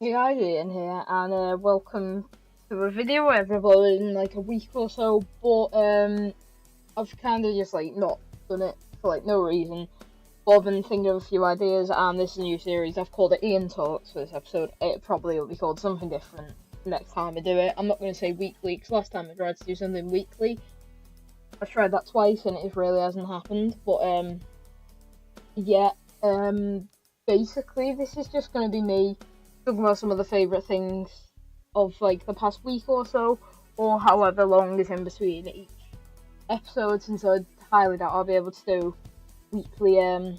Hey guys, Ian here, and welcome to a video where I've uploaded in like a week or so, but I've kind of just like not done it for like no reason. But I've been thinking of a few ideas, and this is a new series. I've called it Ian Talks for this episode. It probably will be called something different next time I do it. I'm not going to say weekly, because last time I tried to do something weekly, I've tried that twice and it really hasn't happened. But yeah, basically this is just going to be me talking about some of the favourite things of like the past week or so, or however long is in between each episode, since I highly doubt I'll be able to do weekly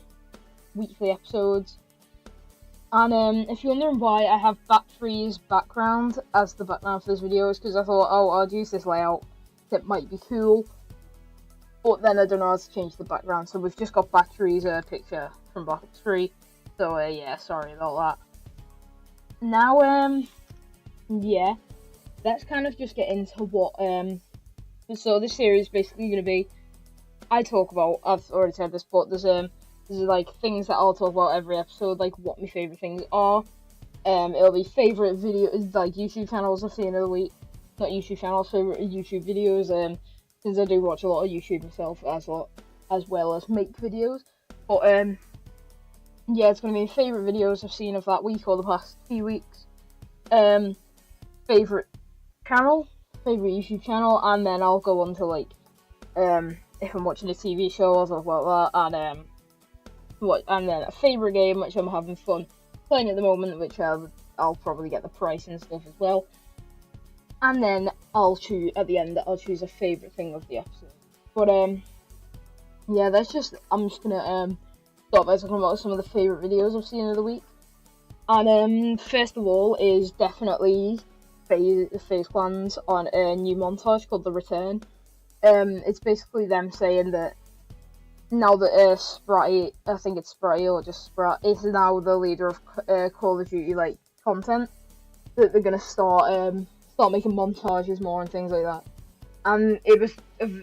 weekly episodes. And if you're wondering why I have Batfree's background as the background for this video, is because I thought, oh, I'll use this layout, it might be cool, but then I don't know how to change the background, so we've just got Batfree's picture from Batfree. So yeah, sorry about that. Now yeah, let's kind of just get into what so this series is basically going to be, I talk about, I've already said this, but there's like things that I'll talk about every episode, like what my favourite things are. It'll be favourite videos, like YouTube channels I've seen of the week, not YouTube channels, favourite YouTube videos, since I do watch a lot of YouTube myself as well as make videos. But yeah, it's going to be favourite videos I've seen of that week or the past few weeks. Favourite channel, favourite YouTube channel, and then I'll go on to like, if I'm watching a TV show, I'll talk about that, and then a favourite game which I'm having fun playing at the moment, which I'll probably get the price and stuff as well. And then I'll choose at the end. I'll choose a favourite thing of the episode. But yeah, I'm just gonna start by talking about some of the favourite videos I've seen of the week. And first of all is definitely FaZe Clan's on a new montage called The Return. It's basically them saying that now that Spratty, I think it's Spratty or just Sprat, is now the leader of Call of Duty like content, that they're gonna start making montages more and things like that. And it was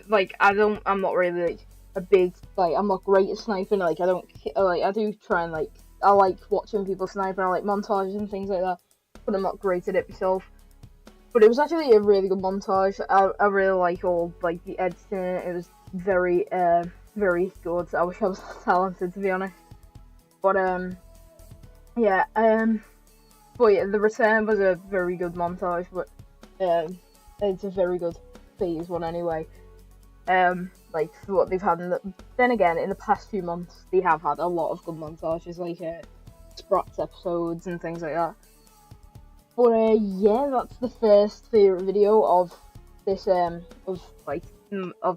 like I'm not really like a big, like, I'm not great at sniping. Like I do try and like, I like watching people snipe and I like montages and things like that, but I'm not great at it myself. But it was actually a really good montage. I really like all like the editing. It was very very good. I wish I was talented, to be honest. But yeah, but yeah, The Return was a very good montage. But it's a very good FaZe one anyway. Like what they've had then again in the past few months, they have had a lot of good montages, like Sprat's episodes and things like that. But yeah, that's the first favourite video of this of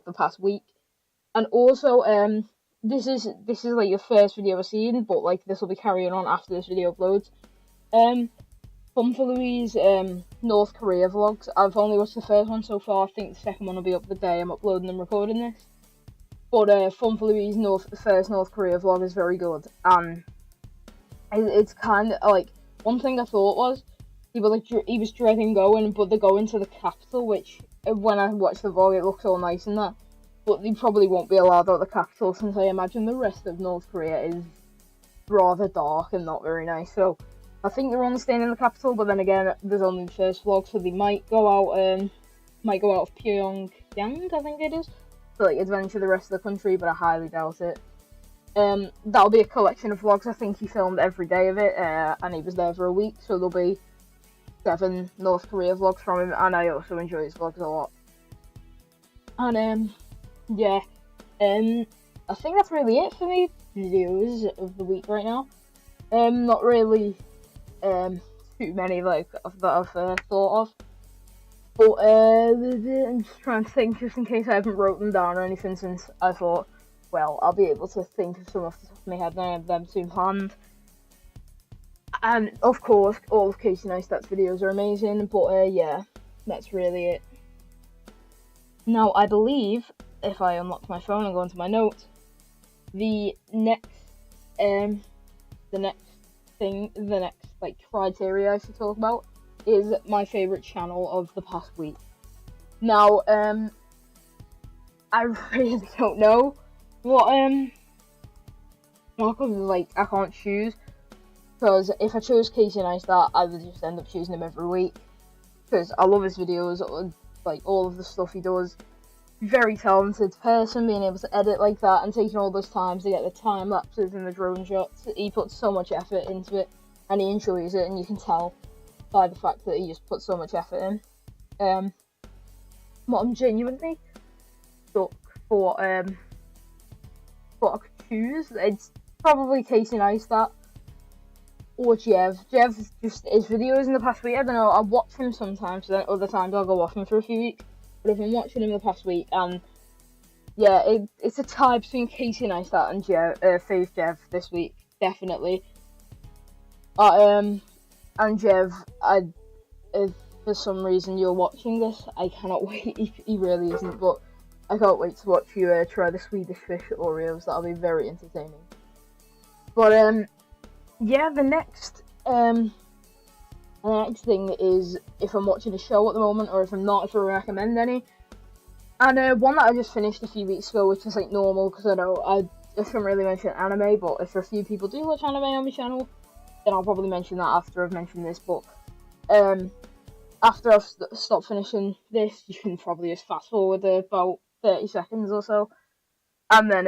the past week. And also this is like the first video I've seen, but like this will be carrying on after this video uploads. Fun for Louise North Korea vlogs. I've only watched the first one so far. I think the second one will be up the day I'm uploading and recording this. But Fun for Louise first North Korea vlog is very good, and it's kind of like, one thing I thought was he was dreading going, but they're going to the capital, which when I watch the vlog it looks all nice and that, but they probably won't be allowed out the capital, since I imagine the rest of North Korea is rather dark and not very nice. So I think they're only staying in the capital, but then again, there's only the first vlog, so they might go out of Pyongyang, I think it is, to like adventure the rest of the country, but I highly doubt it. That'll be a collection of vlogs. I think he filmed every day of it, and he was there for a week, so there'll be 7 North Korea vlogs from him, and I also enjoy his vlogs a lot. And yeah, I think that's really it for me videos of the week right now. Not really too many like that I've thought of, but I'm just trying to think, just in case I haven't wrote them down or anything, since I thought, well, I'll be able to think of some off the top of my head now, and them soon planned. And of course, all of Casey Neistat's videos are amazing, but yeah, that's really it. Now, I believe, if I unlock my phone and go into my notes, the next like criteria I should talk about is my favourite channel of the past week. Now, I really don't know what, because like I can't choose, because if I chose Casey Neistat, I would just end up choosing him every week, because I love his videos, like all of the stuff he does. Very talented person, being able to edit like that and taking all those times to get the time lapses and the drone shots. He puts so much effort into it, and he enjoys it, and you can tell by the fact that he just puts so much effort in. What I'm genuinely stuck for what I could choose, it's probably Casey Neistat or Jev. Jev, just his videos in the past week, I don't know, I watch him sometimes, then other times I'll go off him for a few weeks. But I've been watching him the past week, and yeah, it's a tie between Casey Neistat and Faith Jev this week, definitely. And Jev, if for some reason you're watching this, I cannot wait. He really isn't, but I can't wait to watch you try the Swedish fish Oreos. That'll be very entertaining. But yeah, the next thing is if I'm watching a show at the moment, or if I'm not, if I recommend any. And one that I just finished a few weeks ago, which is like normal, because I know I shouldn't really mention anime, but if a few people do watch anime on my channel, then I'll probably mention that after I've mentioned this. But after I've stopped finishing this, you can probably just fast forward about 30 seconds or so, and then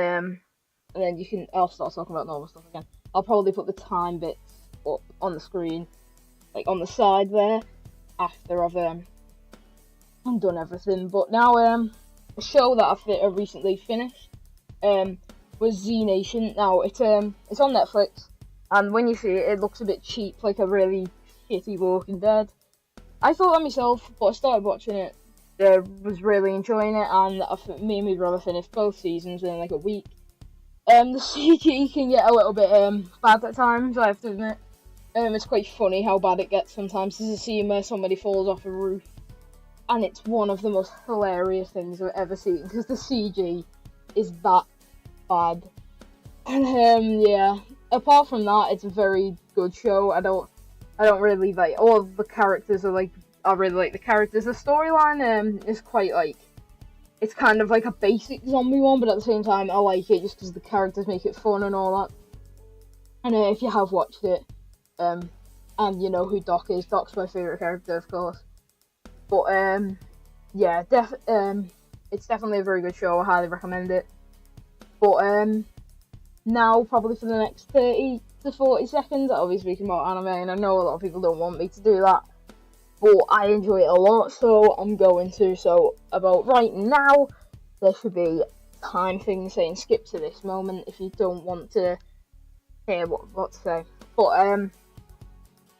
I'll start talking about normal stuff again. I'll probably put the time bits up on the screen, like on the side there, after I've done everything. But now a show that I've recently finished was Z Nation. Now it's on Netflix, and when you see it, it looks a bit cheap, like a really shitty Walking Dead. I thought that myself, but I started watching it, was really enjoying it, and me and my brother finished both seasons within like a week. The CG can get a little bit bad at times, I have to admit. It's quite funny how bad it gets sometimes. There's a scene where somebody falls off a roof, and it's one of the most hilarious things I've ever seen, because the CG is that bad. And yeah, apart from that, it's a very good show. I don't really like all of the characters I really like the characters. The storyline is quite like, it's kind of like a basic zombie one, but at the same time I like it just because the characters make it fun and all that. And if you have watched it, and you know who Doc is, Doc's my favourite character, of course. But yeah, it's definitely a very good show. I highly recommend it. But now probably for the next 30 to 40 seconds, I'll be speaking about anime, and I know a lot of people don't want me to do that, but I enjoy it a lot, so I'm going to. So about right now, there should be time things saying skip to this moment if you don't want to hear what to say. But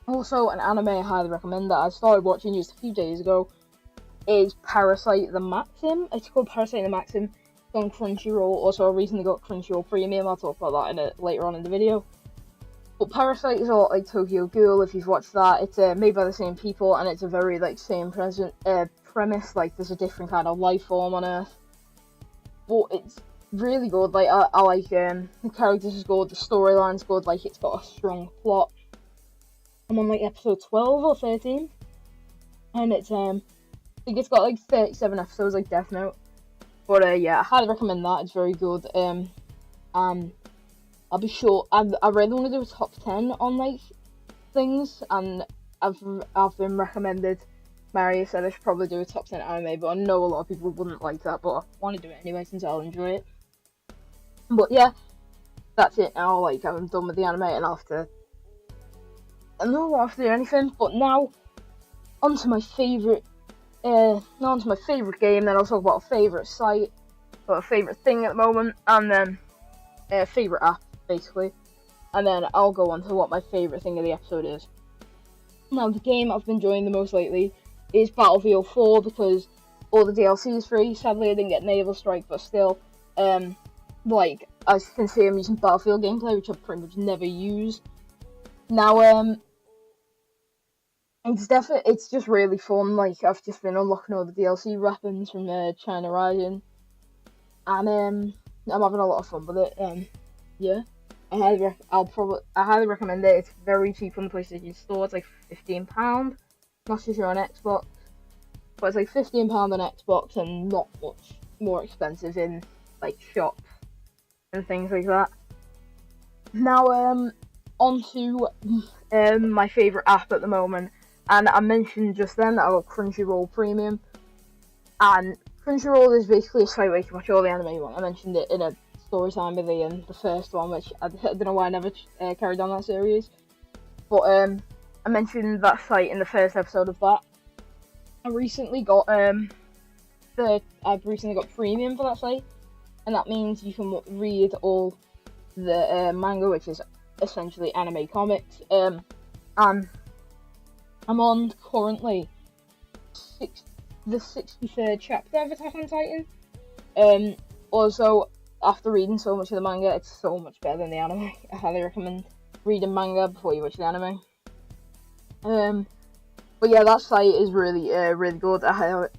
also an anime I highly recommend that I started watching just a few days ago is Parasyte the Maxim. It's called Parasyte the Maxim. It's on Crunchyroll. Also, I recently got Crunchyroll Premium. I'll talk about that later on in the video. But Parasyte is a lot like Tokyo Ghoul, if you've watched that. It's made by the same people, and it's a very like same premise. Like there's a different kind of life form on Earth, but it's really good. Like I like the characters is good, the storyline's good. Like it's got a strong plot. I'm on like episode 12 or 13, and it's I think it's got like 37 episodes, like Death Note. But yeah, I highly recommend that. It's very good. I'll be sure. I really want to do a top 10 on like things, and I've been recommended. Mario said I should probably do a top 10 anime, but I know a lot of people wouldn't like that, but I want to do it anyway since I'll enjoy it. But yeah, that's it now. Like I'm done with the anime, and I don't have to do anything. But now onto my favourite game. Then I'll talk about a favourite site, or a favourite thing at the moment, and then a favourite app, basically. And then I'll go on to what my favourite thing of the episode is. Now, the game I've been enjoying the most lately is Battlefield 4, because all the DLC is free. Sadly, I didn't get Naval Strike, but still, like, as you can see, I'm using Battlefield gameplay, which I pretty much never use. Now, it's just really fun. Like, I've just been unlocking all the DLC weapons from China Rising, and I'm having a lot of fun with it. Yeah, I highly recommend it. It's very cheap on the PlayStation Store. It's like £15. Not sure you're on Xbox, but it's like £15 on Xbox, and not much more expensive in like shops and things like that. Now, onto my favourite app at the moment, and I mentioned just then that I got Crunchyroll Premium, and Crunchyroll is basically a site where you can watch all the anime you want. I mentioned it in a story time video in the first one, which I don't know why I never carried on that series, but I mentioned that site in the first episode of that. I've recently got premium for that site, and that means you can read all the manga, which is essentially anime comics. And I'm on currently the 63rd chapter of Attack on Titan. Also, after reading so much of the manga, it's so much better than the anime. I highly recommend reading manga before you watch the anime. But yeah, that site is really good.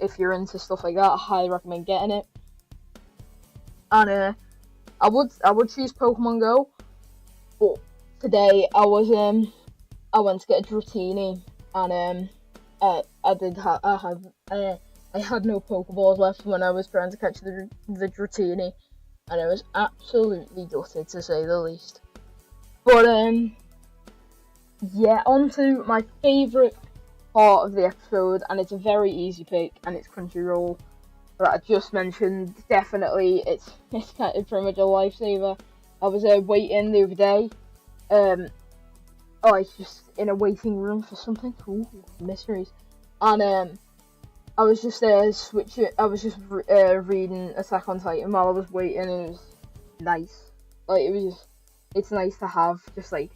If you're into stuff like that, I highly recommend getting it. And I would choose Pokemon Go, but today I went to get a Dratini, and I had no Pokeballs left when I was trying to catch the Dratini, and I was absolutely gutted, to say the least. But yeah, on to my favourite part of the episode, and it's a very easy pick, and it's Crunchyroll that I just mentioned. Definitely, it's kind of pretty much a lifesaver. I was waiting the other day, I was just in a waiting room for something. Ooh, mysteries. And I was just reading Attack on Titan while I was waiting, and it was nice. Like, it's nice to have just like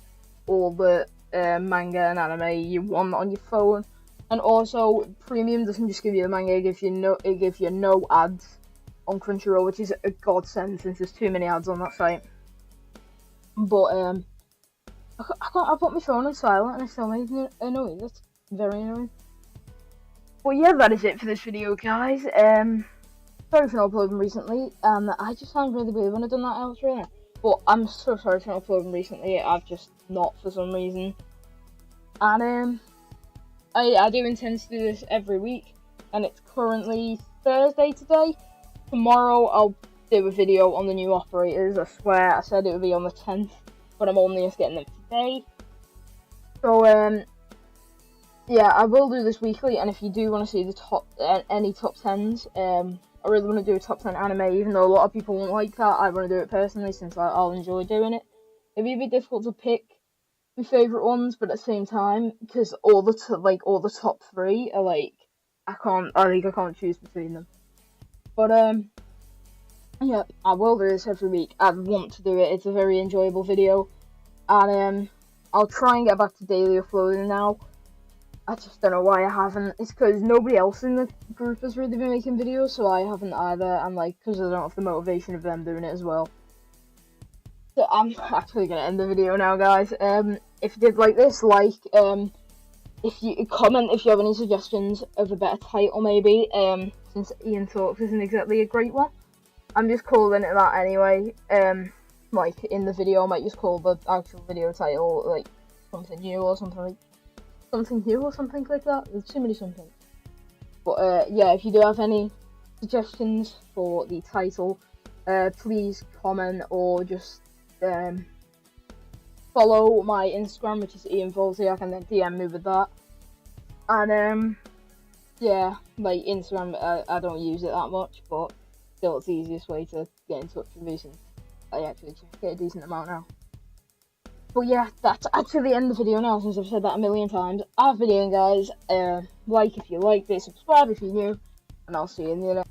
all the manga and anime you want on your phone. And also, Premium doesn't just give you the manga; it gives you no ads on Crunchyroll, which is a godsend since there's too many ads on that site. But I put my phone on silent and it still made me annoying. That's very annoying. But yeah, that is it for this video, guys. Sorry for not uploading recently. I just sound really weird when I've done that outro there. But I'm so sorry for not uploading recently. I've just not for some reason. And I do intend to do this every week, and it's currently Thursday today. Tomorrow I'll do a video on the new operators. I swear I said it would be on the 10th, but I'm only just getting them today. So yeah, I will do this weekly, and if you do want to see the any top 10s, I really want to do a top 10 anime, even though a lot of people won't like that. I want to do it personally since I'll enjoy doing it. It'd be a bit difficult to pick my favourite ones, but at the same time, because all the top 3 are like, I can't choose between them. But yeah, I will do this every week. I want to do it. It's a very enjoyable video, and I'll try and get back to daily uploading now. I just don't know why I haven't. It's because nobody else in the group has really been making videos, so I haven't either, and because I don't have the motivation of them doing it as well. So I'm actually gonna end the video now, guys. If you did like this, if you comment if you have any suggestions of a better title, maybe. Since Ian Talks isn't exactly a great one, I'm just calling it that anyway. In the video, I might just call the actual video title like something new or something like that. There's too many somethings. But yeah, if you do have any suggestions for the title, please comment or just follow my Instagram, which is Ian Volziak, and then DM me with that. And yeah, like Instagram, I don't use it that much, but still it's the easiest way to get in touch with me since I actually get a decent amount now. But yeah, that's actually the end of the video now, since I've said that a million times. I've been Ian, guys. Like if you liked it, subscribe if you're new, and I'll see you in the next.